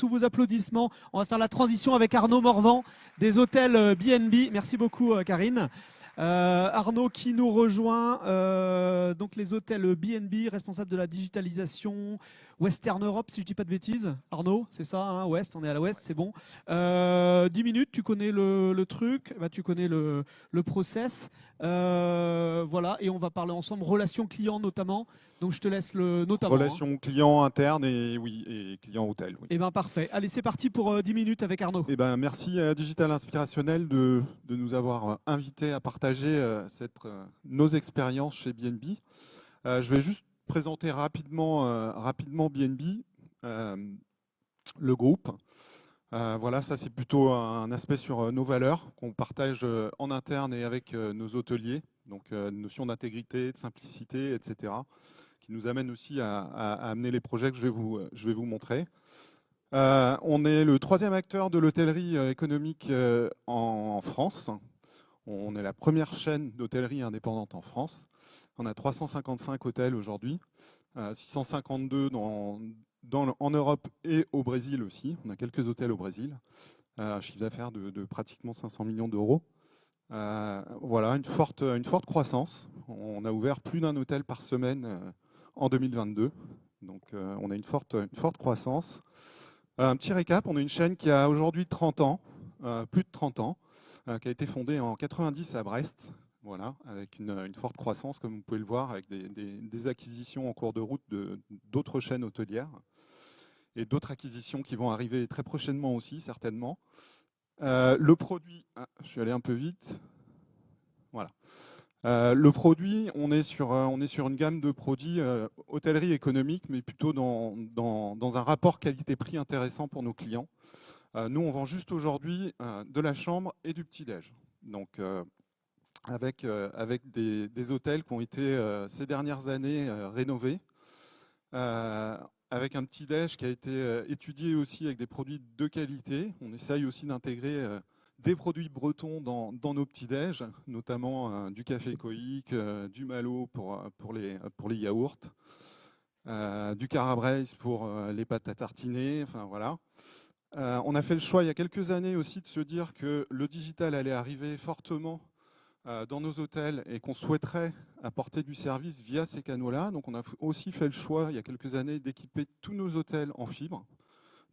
sous vos applaudissements, on va faire la transition avec Arnaud Morvan des hôtels B&B. Merci beaucoup, Karine. Arnaud qui nous rejoint, donc les hôtels B&B, responsable de la digitalisation Western Europe, si je ne dis pas de bêtises. Arnaud, c'est ça, hein, Ouest, on est à l'Ouest, c'est bon. 10 minutes, tu connais le truc, bah, tu connais le process. Voilà, et on va parler ensemble, relations clients notamment. Donc je te laisse le notamment. Relations clients internes et oui, et clients hôtels. Oui. Eh bien parfait. Allez, c'est parti pour 10 minutes avec Arnaud. Eh ben, merci à Digital Inspirationnel de nous avoir invités à partager nos expériences chez B&B. Je vais juste présenter rapidement B&B, le groupe. Voilà, ça c'est plutôt un aspect sur nos valeurs qu'on partage en interne et avec nos hôteliers. Donc notion d'intégrité, de simplicité, etc. qui nous amène aussi à amener les projets que je vais vous montrer. On est le 3e acteur de l'hôtellerie économique en France. On est la première chaîne d'hôtellerie indépendante en France. On a 355 hôtels aujourd'hui, 652 en Europe et au Brésil aussi. On a quelques hôtels au Brésil, un chiffre d'affaires de pratiquement 500 millions d'euros. Voilà, une forte croissance. On a ouvert plus d'un hôtel par semaine en 2022. Donc on a une forte croissance. Un petit récap, on a une chaîne qui a aujourd'hui 30 ans, plus de 30 ans, qui a été fondée en 90 à Brest, voilà, avec une forte croissance, comme vous pouvez le voir, avec des acquisitions en cours de route d'autres chaînes hôtelières et d'autres acquisitions qui vont arriver très prochainement aussi, certainement. Le produit, je suis allé un peu vite, voilà. Le produit, on est sur une gamme de produits hôtellerie économique, mais plutôt dans un rapport qualité-prix intéressant pour nos clients. Nous, on vend juste aujourd'hui de la chambre et du petit-déj. Donc, avec des hôtels qui ont été ces dernières années rénovés, avec un petit-déj qui a été étudié aussi avec des produits de qualité. On essaye aussi d'intégrer des produits bretons dans nos petits-déj, notamment du café Coïc, du Malo pour les yaourts, du Carabraise pour les pâtes à tartiner, enfin voilà. On a fait le choix il y a quelques années aussi de se dire que le digital allait arriver fortement dans nos hôtels et qu'on souhaiterait apporter du service via ces canaux-là. Donc on a aussi fait le choix il y a quelques années d'équiper tous nos hôtels en fibre.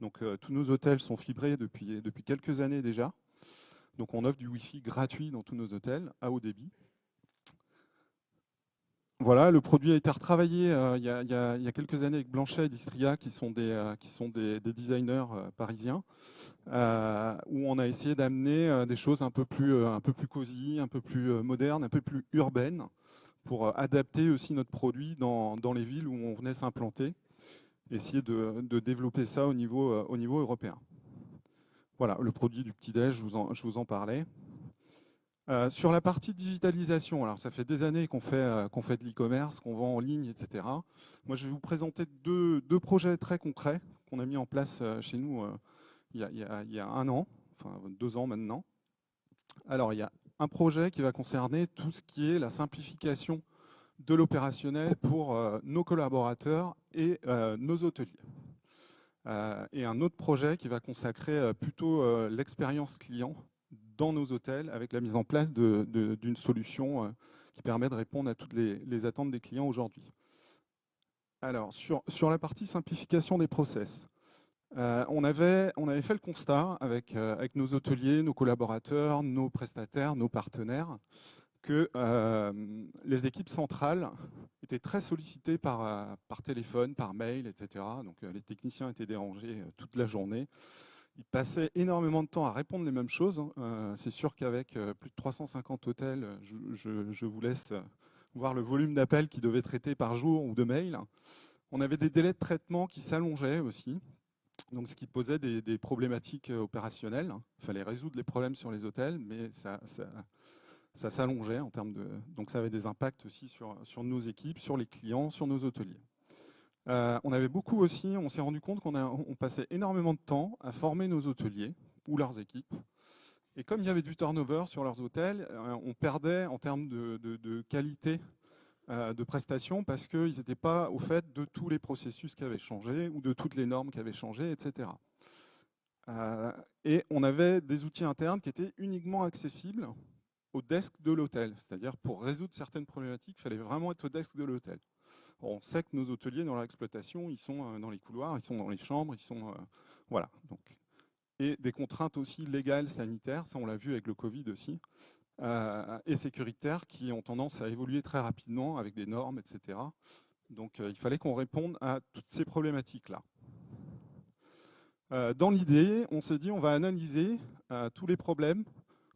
Donc tous nos hôtels sont fibrés depuis quelques années déjà. Donc on offre du Wi-Fi gratuit dans tous nos hôtels à haut débit. Voilà, le produit a été retravaillé il y a quelques années avec Blanchet et Distria, qui sont des designers parisiens, où on a essayé d'amener des choses un peu plus cosy, un peu plus modernes, un peu plus urbaines, pour adapter aussi notre produit dans les villes où on venait s'implanter, essayer de développer ça au niveau européen. Voilà, le produit du petit-déj, je vous en parlais. Sur la partie digitalisation, alors ça fait des années qu'on fait de l'e-commerce, qu'on vend en ligne, etc. Moi, je vais vous présenter deux projets très concrets qu'on a mis en place chez nous il y a 1 an, enfin 2 ans maintenant. Alors, il y a un projet qui va concerner tout ce qui est la simplification de l'opérationnel pour nos collaborateurs et nos hôteliers. Et un autre projet qui va consacrer plutôt l'expérience client dans nos hôtels avec la mise en place d'une solution qui permet de répondre à toutes les attentes des clients aujourd'hui. Alors, sur la partie simplification des process, on avait fait le constat avec nos hôteliers, nos collaborateurs, nos prestataires, nos partenaires, que les équipes centrales étaient très sollicitées par téléphone, par mail, etc. Donc les techniciens étaient dérangés toute la journée. Ils passaient énormément de temps à répondre les mêmes choses. C'est sûr qu'avec plus de 350 hôtels, je vous laisse voir le volume d'appels qu'ils devaient traiter par jour ou de mails. On avait des délais de traitement qui s'allongeaient aussi, donc ce qui posait des problématiques opérationnelles. Il fallait résoudre les problèmes sur les hôtels, mais ça s'allongeait en termes de... Donc ça avait des impacts aussi sur nos équipes, sur les clients, sur nos hôteliers. On avait beaucoup aussi, on s'est rendu compte qu'on passait énormément de temps à former nos hôteliers ou leurs équipes. Et comme il y avait du turnover sur leurs hôtels, on perdait en termes de qualité de prestation parce qu'ils n'étaient pas au fait de tous les processus qui avaient changé ou de toutes les normes qui avaient changé, etc. Et on avait des outils internes qui étaient uniquement accessibles au desk de l'hôtel. C'est-à-dire, pour résoudre certaines problématiques, il fallait vraiment être au desk de l'hôtel. On sait que nos hôteliers, dans leur exploitation, ils sont dans les couloirs, ils sont dans les chambres, ils sont... voilà. Donc, et des contraintes aussi légales, sanitaires, ça on l'a vu avec le Covid aussi, et sécuritaires qui ont tendance à évoluer très rapidement avec des normes, etc. Donc il fallait qu'on réponde à toutes ces problématiques-là. Dans l'idée, on s'est dit on va analyser tous les problèmes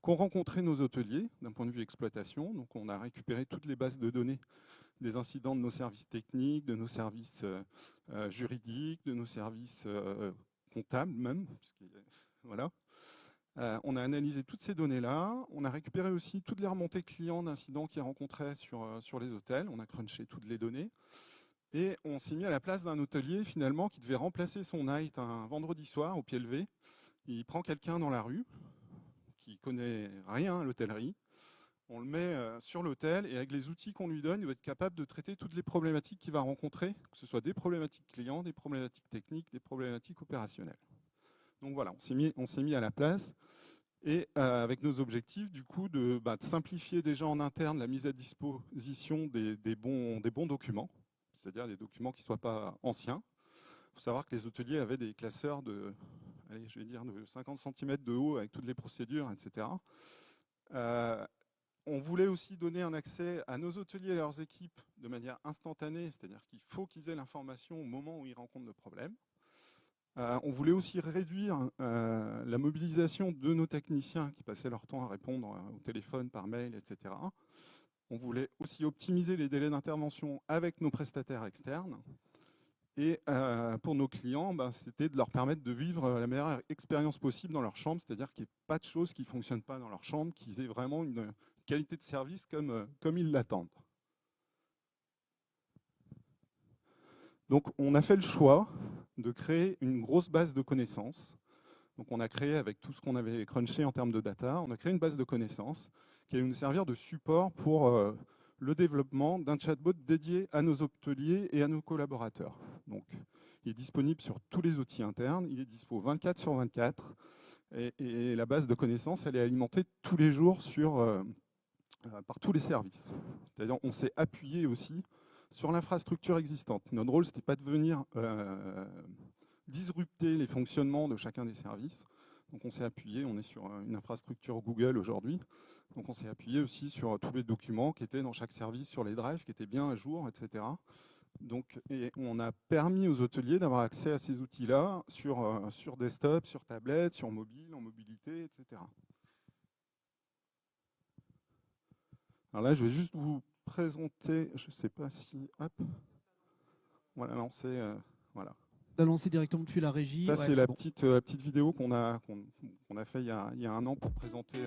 qu'ont rencontrés nos hôteliers d'un point de vue exploitation. Donc on a récupéré toutes les bases de données des incidents de nos services techniques, de nos services juridiques, de nos services comptables même. Voilà. On a analysé toutes ces données-là. On a récupéré aussi toutes les remontées clients d'incidents qu'ils rencontraient sur les hôtels. On a crunché toutes les données. Et on s'est mis à la place d'un hôtelier finalement qui devait remplacer son night un vendredi soir au pied levé. Il prend quelqu'un dans la rue qui connaît rien à l'hôtellerie. On le met sur l'hôtel et avec les outils qu'on lui donne, il va être capable de traiter toutes les problématiques qu'il va rencontrer, que ce soit des problématiques clients, des problématiques techniques, des problématiques opérationnelles. Donc voilà, on s'est mis à la place et avec nos objectifs du coup de simplifier déjà en interne la mise à disposition des bons documents, c'est-à-dire des documents qui ne soient pas anciens. Il faut savoir que les hôteliers avaient des classeurs de 50 cm de haut avec toutes les procédures, etc. On voulait aussi donner un accès à nos hôteliers et à leurs équipes de manière instantanée, c'est-à-dire qu'il faut qu'ils aient l'information au moment où ils rencontrent le problème. On voulait aussi réduire la mobilisation de nos techniciens qui passaient leur temps à répondre au téléphone, par mail, etc. On voulait aussi optimiser les délais d'intervention avec nos prestataires externes. Et pour nos clients, c'était de leur permettre de vivre la meilleure expérience possible dans leur chambre, c'est-à-dire qu'il n'y ait pas de choses qui ne fonctionnent pas dans leur chambre, qu'ils aient vraiment une qualité de service comme ils l'attendent. Donc on a fait le choix de créer une grosse base de connaissances. Donc on a créé, avec tout ce qu'on avait crunché en termes de data, on a créé une base de connaissances qui allait nous servir de support pour le développement d'un chatbot dédié à nos hôteliers et à nos collaborateurs. Donc, il est disponible sur tous les outils internes, il est dispo 24/24, et la base de connaissances, elle est alimentée tous les jours par tous les services. C'est-à-dire on s'est appuyé aussi sur l'infrastructure existante. Notre rôle, ce n'était pas de venir disrupter les fonctionnements de chacun des services. Donc on s'est appuyé, on est sur une infrastructure Google aujourd'hui, donc on s'est appuyé aussi sur tous les documents qui étaient dans chaque service, sur les drives, qui étaient bien à jour, etc. Donc, et on a permis aux hôteliers d'avoir accès à ces outils-là sur desktop, sur tablette, sur mobile, en mobilité, etc. Alors là, je vais juste vous présenter, je ne sais pas si... Hop, voilà, non, c'est... voilà. La lancer directement depuis la régie. Ça, c'est la petite vidéo qu'on a fait il y a un an pour présenter...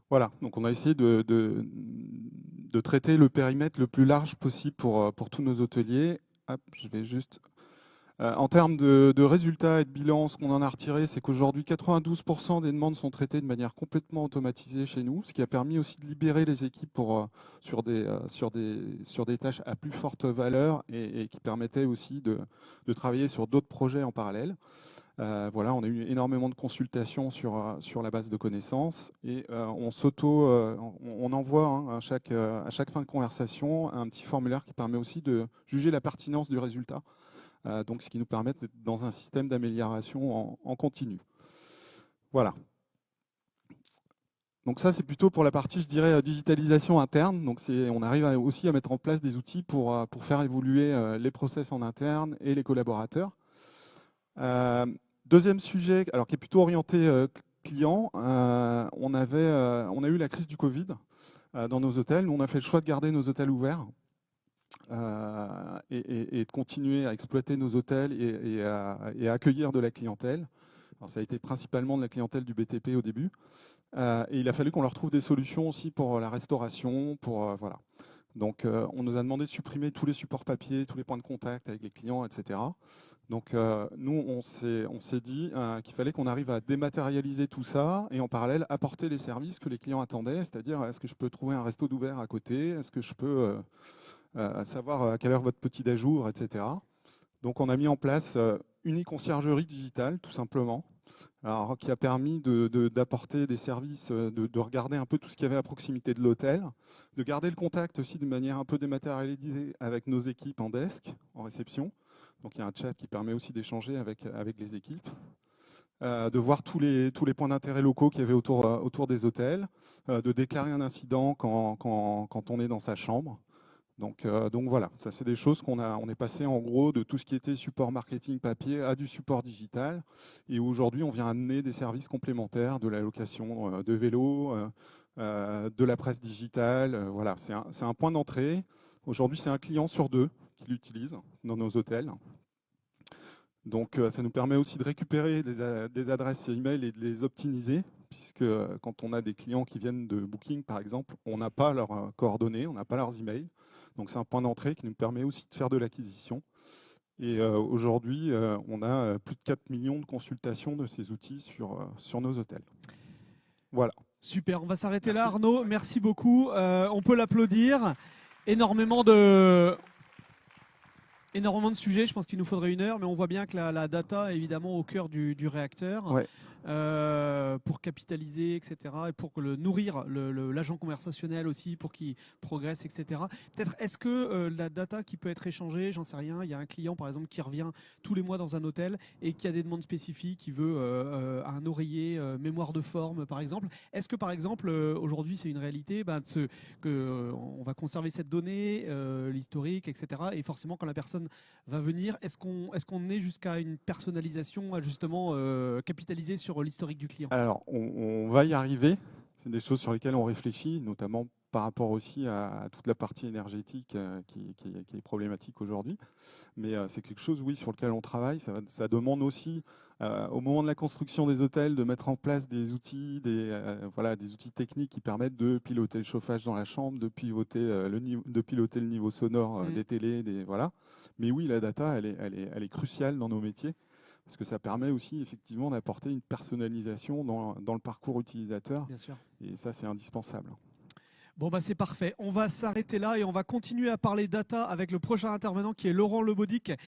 Voilà, donc on a essayé de traiter le périmètre le plus large possible pour tous nos hôteliers hop, je vais juste... En termes de résultats et de bilan, ce qu'on en a retiré, c'est qu'aujourd'hui, 92% des demandes sont traitées de manière complètement automatisée chez nous, ce qui a permis aussi de libérer les équipes sur des tâches à plus forte valeur et qui permettait aussi de travailler sur d'autres projets en parallèle. Voilà, on a eu énormément de consultations sur la base de connaissances et on envoie à chaque fin de conversation un petit formulaire qui permet aussi de juger la pertinence du résultat. Donc, ce qui nous permet d'être dans un système d'amélioration en continu. Voilà. Donc ça, c'est plutôt pour la partie, je dirais, digitalisation interne. Donc on arrive aussi à mettre en place des outils pour faire évoluer les process en interne et les collaborateurs. Deuxième sujet, alors qui est plutôt orienté client, on a eu la crise du Covid dans nos hôtels. Nous, on a fait le choix de garder nos hôtels ouverts. Et de continuer à exploiter nos hôtels et à accueillir de la clientèle. Alors, ça a été principalement de la clientèle du BTP au début. Et il a fallu qu'on leur trouve des solutions aussi pour la restauration. Voilà. Donc, on nous a demandé de supprimer tous les supports papier, tous les points de contact avec les clients, etc. Donc, nous, on s'est dit qu'il fallait qu'on arrive à dématérialiser tout ça et en parallèle apporter les services que les clients attendaient, c'est-à-dire est-ce que je peux trouver un resto d'ouvert à côté, est-ce que je peux savoir à quelle heure votre petit déj ouvre, etc. Donc on a mis en place une e-conciergerie digitale, tout simplement, alors, qui a permis d'apporter des services, de regarder un peu tout ce qu'il y avait à proximité de l'hôtel, de garder le contact aussi de manière un peu dématérialisée avec nos équipes en desk, en réception. Donc il y a un chat qui permet aussi d'échanger avec les équipes. De voir tous les points d'intérêt locaux qu'il y avait autour des hôtels, de déclarer un incident quand on est dans sa chambre. Donc voilà, ça c'est des choses on est passé en gros de tout ce qui était support marketing papier à du support digital. Et aujourd'hui, on vient amener des services complémentaires, de la location de vélos, de la presse digitale. Voilà, c'est un point d'entrée. Aujourd'hui, c'est un client sur deux qui l'utilise dans nos hôtels. Donc ça nous permet aussi de récupérer des adresses email et de les optimiser, puisque quand on a des clients qui viennent de Booking, par exemple, on n'a pas leurs coordonnées, on n'a pas leurs emails. Donc c'est un point d'entrée qui nous permet aussi de faire de l'acquisition. Et aujourd'hui, on a plus de 4 millions de consultations de ces outils sur nos hôtels. Voilà. Super, on va s'arrêter là, Arnaud. Merci beaucoup. On peut l'applaudir. Énormément de sujets, je pense qu'il nous faudrait 1 heure, mais on voit bien que la data est évidemment au cœur du réacteur. Ouais. Pour capitaliser, etc. Et pour nourrir l'agent conversationnel aussi, pour qu'il progresse, etc. Peut-être, est-ce que la data qui peut être échangée, j'en sais rien, il y a un client par exemple qui revient tous les mois dans un hôtel et qui a des demandes spécifiques, qui veut un oreiller, mémoire de forme par exemple. Est-ce que par exemple, aujourd'hui c'est une réalité on va conserver cette donnée, l'historique, etc. Et forcément quand la personne va venir, est-ce qu'on est jusqu'à une personnalisation à justement capitaliser sur l'historique du client? Alors, on va y arriver. C'est des choses sur lesquelles on réfléchit, notamment par rapport aussi à toute la partie énergétique qui est problématique aujourd'hui. Mais c'est quelque chose, oui, sur lequel on travaille. Ça demande aussi, au moment de la construction des hôtels, de mettre en place des outils, des outils techniques qui permettent de piloter le chauffage dans la chambre, de piloter le niveau sonore des télés, voilà. Mais oui, la data, elle est cruciale dans nos métiers, parce que ça permet aussi effectivement d'apporter une personnalisation dans le parcours utilisateur. Bien sûr. Et ça, c'est indispensable. Bon, c'est parfait. On va s'arrêter là et on va continuer à parler data avec le prochain intervenant qui est Laurent Lebaudic,